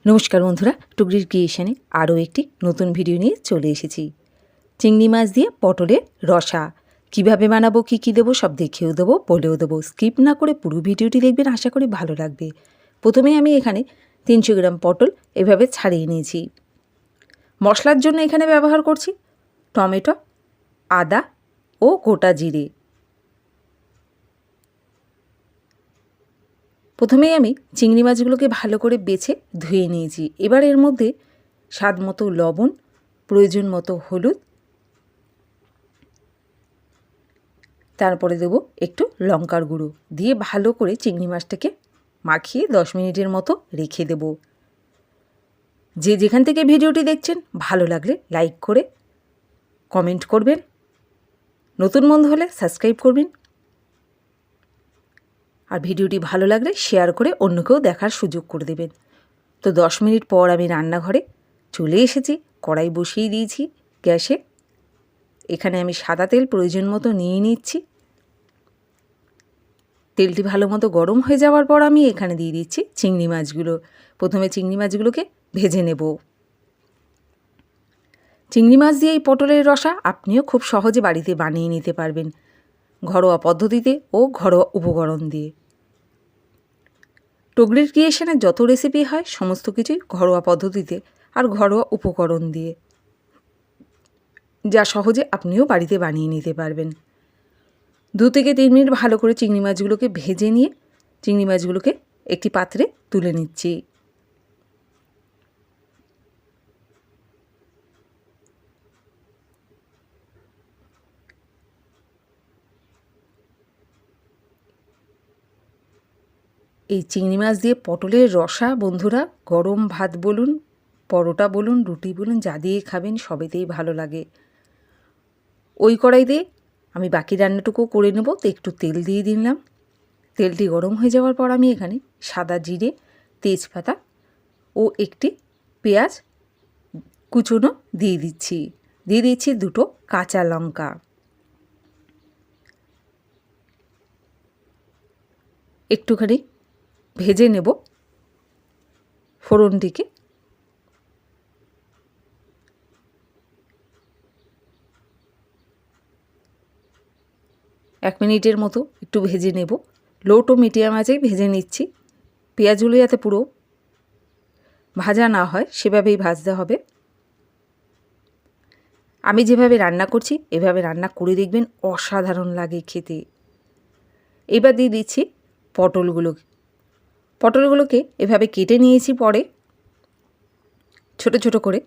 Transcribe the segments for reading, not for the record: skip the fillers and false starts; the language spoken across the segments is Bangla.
নমস্কার বন্ধুরা, টুকরির ক্রিয়েশনে আরও একটি নতুন ভিডিও নিয়ে চলে এসেছি। চিংড়ি মাছ দিয়ে পটলের রসা কিভাবে বানাবো, কী কী দেবো সব দেখিয়েও দেবো, বলেও দেবো। স্কিপ না করে পুরো ভিডিওটি দেখবেন, আশা করি ভালো লাগবে। প্রথমে আমি এখানে 300 গ্রাম পটল এভাবে ছাড়িয়ে নিয়েছি। মশলার জন্য এখানে ব্যবহার করছি টমেটো, আদা ও গোটা জিরে। প্রথমেই আমি চিংড়ি মাছগুলোকে ভালো করে বেছে ধুয়ে নিয়েছি। এবার এর মধ্যে স্বাদ মতো লবণ, প্রয়োজন মতো হলুদ, তারপরে দেবো একটু লঙ্কার গুঁড়ো দিয়ে ভালো করে চিংড়ি মাছটাকে মাখিয়ে 10 মিনিটের মতো রেখে দেব। যে যেখান থেকে ভিডিওটি দেখছেন ভালো লাগলে লাইক করে কমেন্ট করবেন, নতুন বন্ধু হলে সাবস্ক্রাইব করবেন, আর ভিডিওটি ভালো লাগলে শেয়ার করে অন্যকেও দেখার সুযোগ করে দেবেন। তো 10 মিনিট পর আমি রান্নাঘরে চলে এসেছি। কড়াই বসিয়ে দিয়েছি গ্যাসে। এখানে আমি সাদা তেল প্রয়োজন মতো নিয়ে নিচ্ছি। তেলটি ভালো মতো গরম হয়ে যাওয়ার পর আমি এখানে দিয়ে দিচ্ছি চিংড়ি মাছগুলো। প্রথমে চিংড়ি মাছগুলোকে ভেজে নেব। চিংড়ি মাছ দিয়ে এই পটলের রসা আপনিও খুব সহজে বাড়িতে বানিয়ে নিতে পারবেন, ঘরোয়া পদ্ধতিতে ও ঘরোয়া উপকরণ দিয়ে। টুকরির ক্রিয়েশনের যত রেসিপি হয় সমস্ত কিছুই ঘরোয়া পদ্ধতিতে আর ঘরোয়া উপকরণ দিয়ে, যা সহজে আপনিও বাড়িতে বানিয়ে নিতে পারবেন। 2 থেকে 3 মিনিট ভালো করে চিংড়ি মাছগুলোকে ভেজে নিয়ে চিংড়ি মাছগুলোকে একটি পাত্রে তুলে নিচ্ছি। এই চিংড়ি মাছ দিয়ে পটলের রসা বন্ধুরা গরম ভাত বলুন, পরোটা বলুন, রুটি বলুন, যা দিয়ে খাবেন সবেতেই ভালো লাগে। ওই কড়াইতে আমি বাকি রান্নাটুকু করে নেব। তো একটু তেল দিয়ে দিলাম। তেলটি গরম হয়ে যাওয়ার পর আমি এখানে সাদা জিরে, তেজপাতা ও একটি পেঁয়াজ কুচনো দিয়ে দিচ্ছি। দিয়ে দিচ্ছি 2টো কাঁচা লঙ্কা। একটুখানি ভেজে নেব ফোড়নটিকে। এক মিনিটের মতো একটু ভেজে নেব। লো টু মিডিয়াম আঁচেই ভেজে নিচ্ছি। পেঁয়াজগুলো যাতে পুরো ভাজা না হয় সেভাবেই ভাজতে হবে। আমি যেভাবে রান্না করছি এভাবে রান্না করে দেখবেন, অসাধারণ লাগে খেতে। এবার দিয়ে দিচ্ছি পটলগুলোকে এভাবে কেটে নিয়েছি। পরে ছোট ছোট করে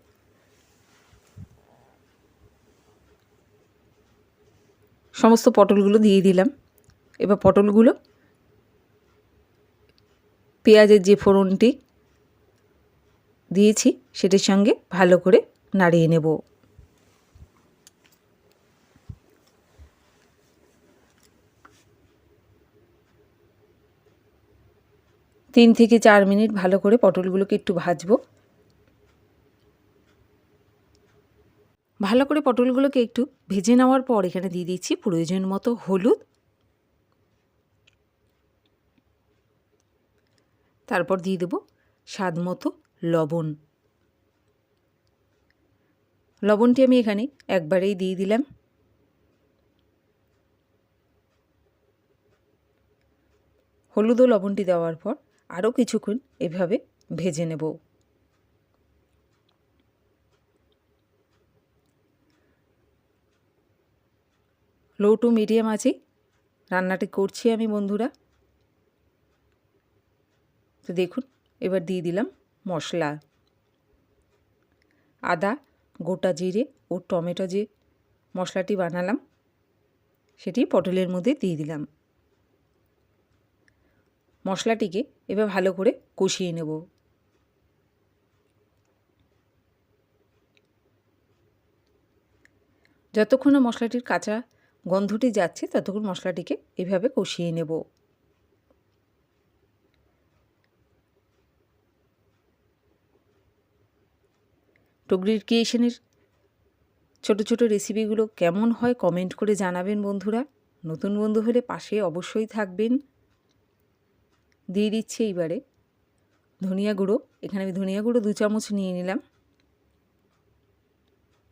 সমস্ত পটলগুলো দিয়ে দিলাম। এবার পটলগুলো পেঁয়াজের যে ফোড়নটি দিয়েছি সেটির সঙ্গে ভালো করে নাড়িয়ে নেব। তিন থেকে 4 মিনিট ভালো করে পটলগুলোকে একটু ভাজবো। ভালো করে পটলগুলোকে একটু ভেজে নেওয়ার পর এখানে দিয়ে দিচ্ছি প্রয়োজন মতো হলুদ, তারপর দিয়ে দেবো স্বাদ মতো লবণ। লবণটি আমি এখানে একবারেই দিয়ে দিলাম। হলুদ ও লবণটি দেওয়ার পর আরও কিছুক্ষণ এভাবে ভেজে নেব। লো টু মিডিয়াম আঁচে রান্নাটি করছি আমি বন্ধুরা। তো দেখুন, এবার দিয়ে দিলাম মশলা। আদা, গোটা জিরে ও টমেটো যে মশলাটি বানালাম সেটি পটলের মধ্যে দিয়ে দিলাম। মশলাটিকে এবার ভালো করে কষিয়ে নেব। যতক্ষণ না মশলাটির কাঁচা গন্ধটি যাচ্ছে ততক্ষণ মশলাটিকে এভাবে কষিয়ে নেব। টুকরির ক্রিয়েশনের ছোট ছোট রেসিপিগুলো কেমন হয় কমেন্ট করে জানাবেন বন্ধুরা। নতুন বন্ধু হলে পাশে অবশ্যই থাকবেন। দিয়ে দিচ্ছি এইবারে ধনিয়া গুঁড়ো, এখানে আমি ধনিয়া গুঁড়ো 2 চামচ নিয়ে নিলাম।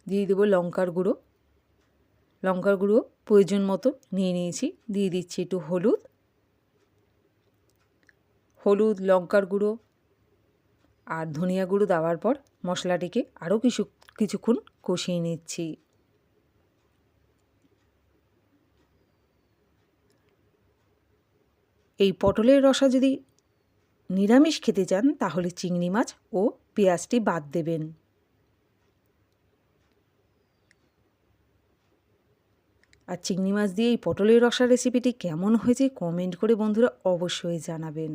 দিয়ে দেবো লঙ্কার গুঁড়ো, লঙ্কার গুঁড়ো প্রয়োজন মতো নিয়ে নিয়েছি। দিয়ে দিচ্ছি একটু হলুদ, হলুদ, লঙ্কার গুঁড়ো আর ধনিয়া গুঁড়ো দেওয়ার পর মশলাটিকে আরও কিছুক্ষণ কষিয়ে নিচ্ছি। এই পটলের রসা যদি নিরামিষ খেতে চান তাহলে চিংড়ি মাছ ও পেঁয়াজটি বাদ দেবেন। আর চিংড়ি মাছ দিয়ে এই পটলের রসা রেসিপিটি কেমন হয়েছে কমেন্ট করে বন্ধুরা অবশ্যই জানাবেন।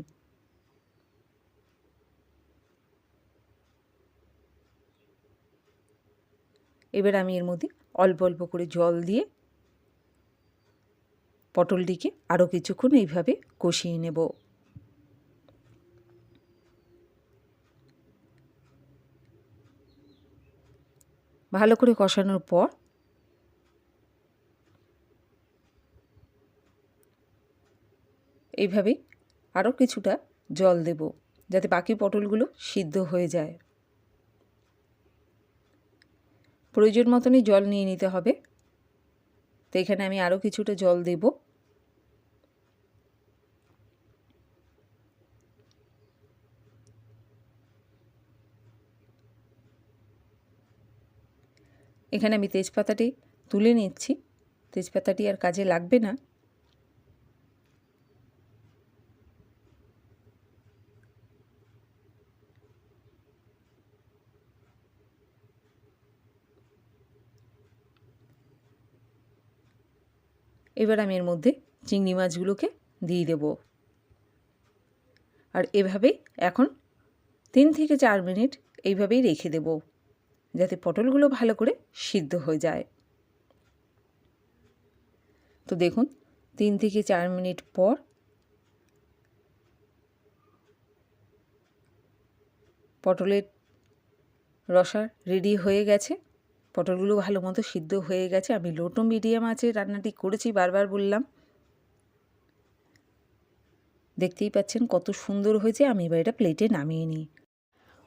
এবার আমি এর মধ্যে অল্প অল্প করে জল দিয়ে পটলটিকে আরও কিছুক্ষণ এইভাবে কষিয়ে নেব। ভালো করে কষানোর পর এইভাবে আরও কিছুটা জল দেব যাতে বাকি পটলগুলো সিদ্ধ হয়ে যায়। প্রয়োজন মতনই জল নিয়ে নিতে হবে। তো এখানে আমি আরও কিছুটা জল দেব। এখানে আমি তেজপাতাটি তুলে নিচ্ছি, তেজপাতাটি আর কাজে লাগবে না। এবার আমি এর মধ্যে চিংড়ি মাছগুলোকে দিয়ে দেব। আর এভাবেই এখন 3 থেকে 4 মিনিট এইভাবেই রেখে দেব যাতে পটলগুলো ভালো করে সিদ্ধ হয়ে যায়। তো দেখুন 3 থেকে 4 মিনিট পর পটলের রসা রেডি হয়ে গেছে। পটলগুলো ভালো মতো সিদ্ধ হয়ে গেছে। আমি লো টু মিডিয়াম আঁচে রান্নাটি করেছি, বারবার বললাম। দেখতেই পাচ্ছেন কত সুন্দর হয়েছে। আমি এবার এটা প্লেটে নামিয়ে নিই।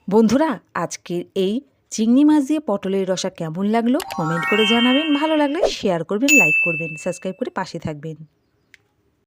বন্ধুরা, আজকের এই চিংড়ি মাছ দিয়ে পটলের রসা কেমন লাগলো কমেন্ট করে জানাবেন। ভালো লাগলে শেয়ার করবেন, লাইক করবেন, সাবস্ক্রাইব করে পাশে থাকবেন।